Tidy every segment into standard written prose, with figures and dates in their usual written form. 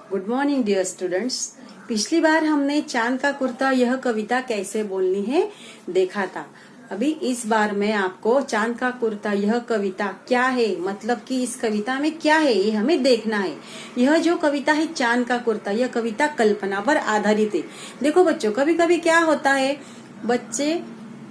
Good morning dear students. पिछली बार हमने चांद का कुर्ता यह कविता कैसे बोलनी है देखा था। अभी इस बार मैं आपको चांद का कुर्ता यह कविता क्या है, मतलब कि इस कविता में क्या है, ये हमें देखना है। यह जो कविता है चांद का कुर्ता, यह कविता कल्पना पर आधारित है। देखो बच्चों, कभी कभी क्या होता है, बच्चे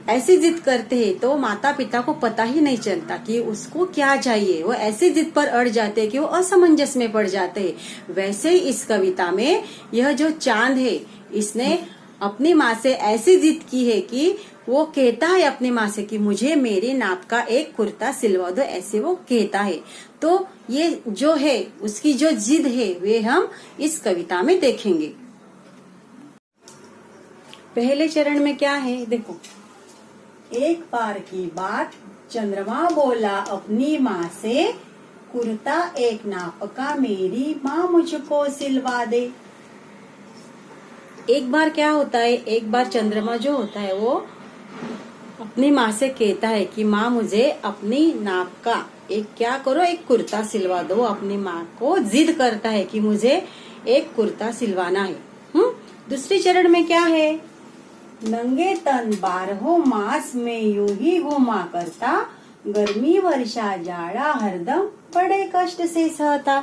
ऐसी जिद करते हैं तो माता पिता को पता ही नहीं चलता कि उसको क्या चाहिए। वो ऐसी जिद पर अड़ जाते हैं कि वो असमंजस में पड़ जाते हैं। वैसे ही इस कविता में यह जो चांद है, इसने अपनी माँ से ऐसी जिद की है कि वो कहता है अपनी माँ से कि मुझे मेरी नाप का एक कुर्ता सिलवा दो, ऐसे वो कहता है। तो ये जो है उसकी जो जिद है वे हम इस कविता में देखेंगे। पहले चरण में क्या है देखो। एक बार की बात, चंद्रमा बोला अपनी माँ से, कुर्ता एक नाप का मेरी माँ मुझको सिलवा दे। एक बार क्या होता है, एक बार चंद्रमा जो होता है वो अपनी माँ से कहता है कि माँ मुझे अपनी नाप का एक क्या करो, एक कुर्ता सिलवा दो। अपनी माँ को जिद करता है कि मुझे एक कुर्ता सिलवाना है। दूसरे चरण में क्या है, नंगे तन 12 मास में यूं ही घूमा करता, गर्मी वर्षा जाड़ा हरदम बड़े कष्ट से सहता।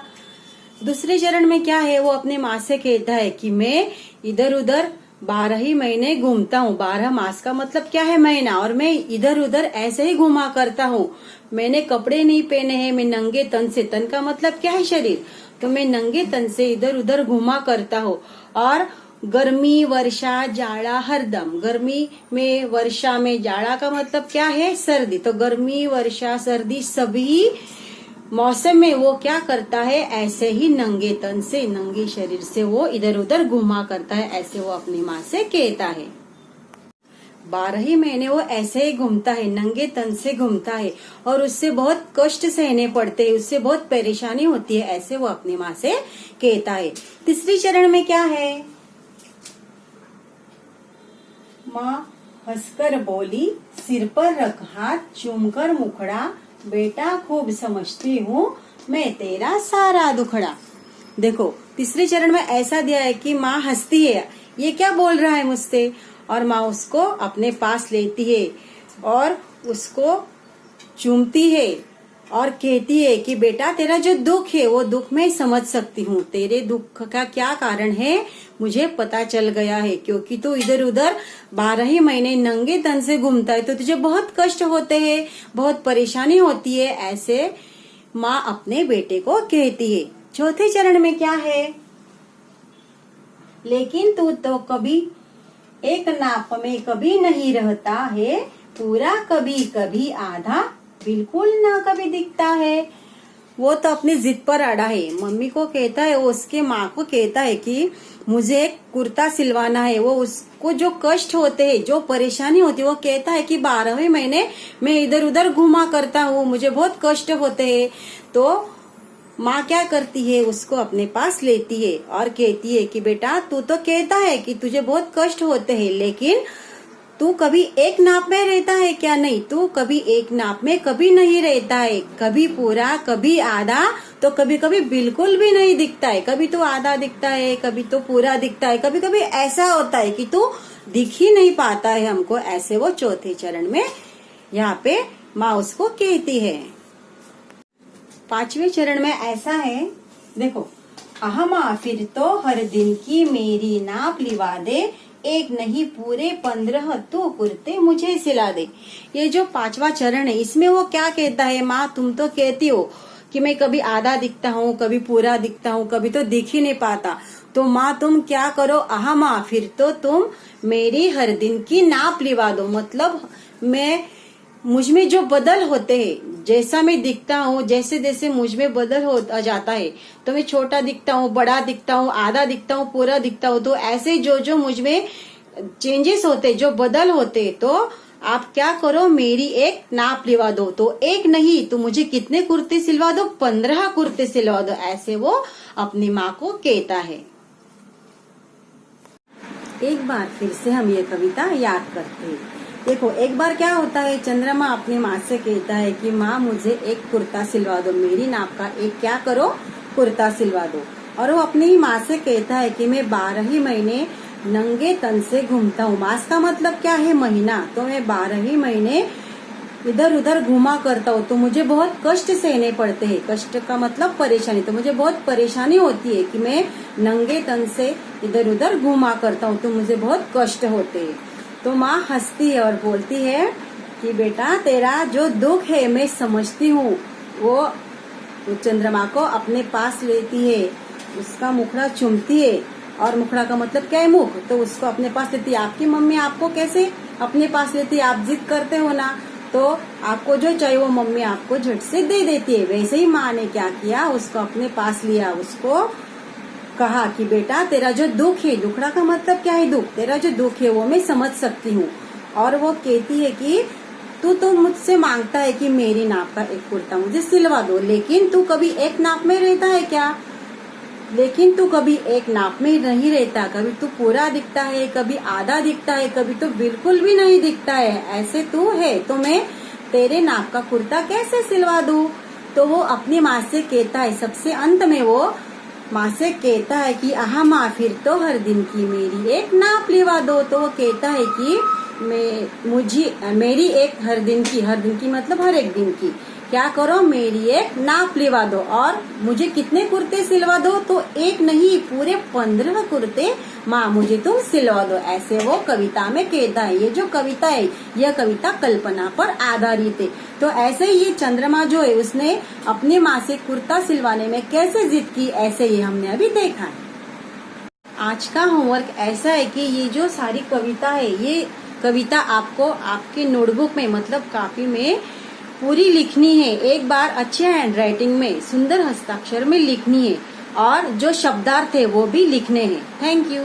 दूसरे चरण में क्या है, वो अपने माँ से कहता है कि मैं इधर उधर 12 ही महीने घूमता हूँ। 12 मास का मतलब क्या है, महीना, और मैं इधर उधर ऐसे ही घुमा करता हूँ। मैंने कपड़े नहीं पहने हैं, मैं नंगे तन से, तन का मतलब क्या है, शरीर, तो मैं नंगे तन से इधर उधर घुमा करता हूँ। और गर्मी वर्षा जाड़ा हरदम, गर्मी में वर्षा में, जाड़ा का मतलब क्या है, सर्दी, तो गर्मी वर्षा सर्दी सभी मौसम में वो क्या करता है, ऐसे ही नंगे तन से, नंगे शरीर से वो इधर उधर घुमा करता है, ऐसे वो अपनी माँ से कहता है। 12 ही महीने वो ऐसे ही घूमता है, नंगे तन से घूमता है, और उससे बहुत कष्ट सहने पड़ते हैं, उससे बहुत परेशानी होती है, ऐसे वो अपनी माँ से कहता है। तीसरी चरण में क्या है, माँ हंसकर बोली, सिर पर रख हाथ चूमकर मुखड़ा, बेटा खूब समझती हूँ मैं तेरा सारा दुखड़ा। देखो तीसरे चरण में ऐसा दिया है कि माँ हंसती है, ये क्या बोल रहा है मुझसे, और माँ उसको अपने पास लेती है और उसको चूमती है और कहती है कि बेटा तेरा जो दुख है वो दुख मैं समझ सकती हूँ, तेरे दुख का क्या कारण है मुझे पता चल गया है, क्योंकि तू इधर उधर 12 ही महीने नंगे तन से घूमता है तो तुझे बहुत कष्ट होते हैं, बहुत परेशानी होती है, ऐसे माँ अपने बेटे को कहती है। चौथे चरण में क्या है, लेकिन तू तो कभी एक नाप में कभी नहीं रहता है, पूरा कभी कभी आधा बिल्कुल ना कभी दिखता है। वो तो अपनी जिद पर अड़ा है, मम्मी को कहता है, वो उसके माँ को कहता है कि मुझे एक कुर्ता सिलवाना है। वो उसको जो कष्ट होते हैं, जो परेशानी होती है, वो कहता है कि 12वें महीने मैं इधर उधर घुमा करता हूँ, मुझे बहुत कष्ट होते हैं। तो माँ क्या करती है, उसको अपने पास लेती है और कहती है कि बेटा तू तो कहता है कि तुझे बहुत कष्ट होते हैं, लेकिन तू कभी एक नाप में रहता है क्या, नहीं, तू कभी एक नाप में कभी नहीं रहता है, कभी पूरा कभी आधा, तो कभी कभी बिल्कुल भी नहीं दिखता है, कभी तो आधा दिखता है, कभी तो पूरा दिखता है, कभी कभी ऐसा होता है कि तू दिख ही नहीं पाता है हमको, ऐसे वो चौथे चरण में यहाँ पे माँ उसको कहती है। पांचवें चरण में ऐसा है, देखो, अहमा फिर तो हर दिन की मेरी नाप लिवा दे, एक नहीं पूरे 15 तू कुर्ते मुझे सिला दे। ये जो पांचवा चरण है इसमें वो क्या कहता है, माँ तुम तो कहती हो कि मैं कभी आधा दिखता हूँ, कभी पूरा दिखता हूँ, कभी तो दिख ही नहीं पाता, तो माँ तुम क्या करो, अहमा फिर तो तुम मेरी हर दिन की नाप लिवा दो, मतलब मैं मुझ में जो बदल होते हैं, जैसा मैं दिखता हूँ, जैसे जैसे मुझ में बदल हो जाता है, तो मैं छोटा दिखता हूँ, बड़ा दिखता हूँ, आधा दिखता हूँ, पूरा दिखता हूँ, तो ऐसे जो जो मुझ में चेंजेस होते, जो बदल होते, तो आप क्या करो, मेरी एक नाप लिवा दो। तो एक नहीं तो मुझे कितने कुर्ते सिलवा दो, 15 कुर्ते सिलवा दो, ऐसे वो अपनी माँ को कहता है। एक बार फिर से हम ये कविता याद करते हैं। देखो एक बार क्या होता है, चंद्रमा अपनी माँ से कहता है कि माँ मुझे एक कुर्ता सिलवा दो, मेरी नाप का एक क्या करो, कुर्ता सिलवा दो। और वो अपनी माँ से कहता है कि मैं 12 ही महीने नंगे तन से घूमता हूँ। मास का मतलब क्या है? महीना। तो मैं 12 ही महीने इधर उधर घूमा करता हूँ, तो मुझे बहुत कष्ट सहने पड़ते हैं। कष्ट का मतलब परेशानी। तो मुझे बहुत परेशानी होती है कि मैं नंगे तन से इधर उधर घूमा करता हूँ, तो मुझे बहुत कष्ट होते हैं। तो माँ हंसती है और बोलती है कि बेटा तेरा जो दुख है मैं समझती हूँ। वो चंद्रमा को अपने पास लेती है, उसका मुखड़ा चूमती है। और मुखड़ा का मतलब क्या है? मुख। तो उसको अपने पास लेती है। आपकी मम्मी आपको कैसे अपने पास लेती है? आप जिद करते हो ना, तो आपको जो चाहिए वो मम्मी आपको झट से दे देती है। वैसे ही माँ ने क्या किया? उसको अपने पास लिया, उसको कहा कि बेटा तेरा जो दुख है, दुखड़ा का मतलब क्या है? दुख। तेरा जो दुख है वो मैं समझ सकती हूँ। और वो कहती है कि तू तो मुझसे मांगता है कि मेरी नाप का एक कुर्ता मुझे सिलवा दो, लेकिन तू कभी एक नाप में रहता है क्या? लेकिन तू कभी एक नाप में नहीं रहता। कभी तू पूरा दिखता है, कभी आधा दिखता है, कभी तो बिल्कुल भी नहीं दिखता है। ऐसे तू है तो मैं तेरे नाप का कुर्ता कैसे सिलवा दूं? तो वो अपनी माँ से कहता है, सबसे अंत में वो माँ से कहता है कि आहा माँ, फिर तो हर दिन की मेरी एक नाप लिवा दो। तो वो कहता है कि मेरी एक हर दिन की मतलब हर एक दिन की क्या करो, मेरी एक नाप लिवा दो। और मुझे कितने कुर्ते सिलवा दो? तो एक नहीं, पूरे 15 कुर्ते माँ मुझे तुम सिलवा दो। ऐसे वो कविता में कहता है। ये जो कविता है, यह कविता कल्पना पर आधारित है। तो ऐसे ही ये चंद्रमा जो है उसने अपनी माँ से कुर्ता सिलवाने में कैसे जिद की, ऐसे ही हमने अभी देखा है। आज का होमवर्क ऐसा है कि ये जो सारी कविता है, ये कविता आपको आपके नोटबुक में मतलब कॉपी में पूरी लिखनी है। एक बार अच्छे हैंडराइटिंग में, सुंदर हस्ताक्षर में लिखनी है। और जो शब्दार्थ है वो भी लिखने हैं। Thank you.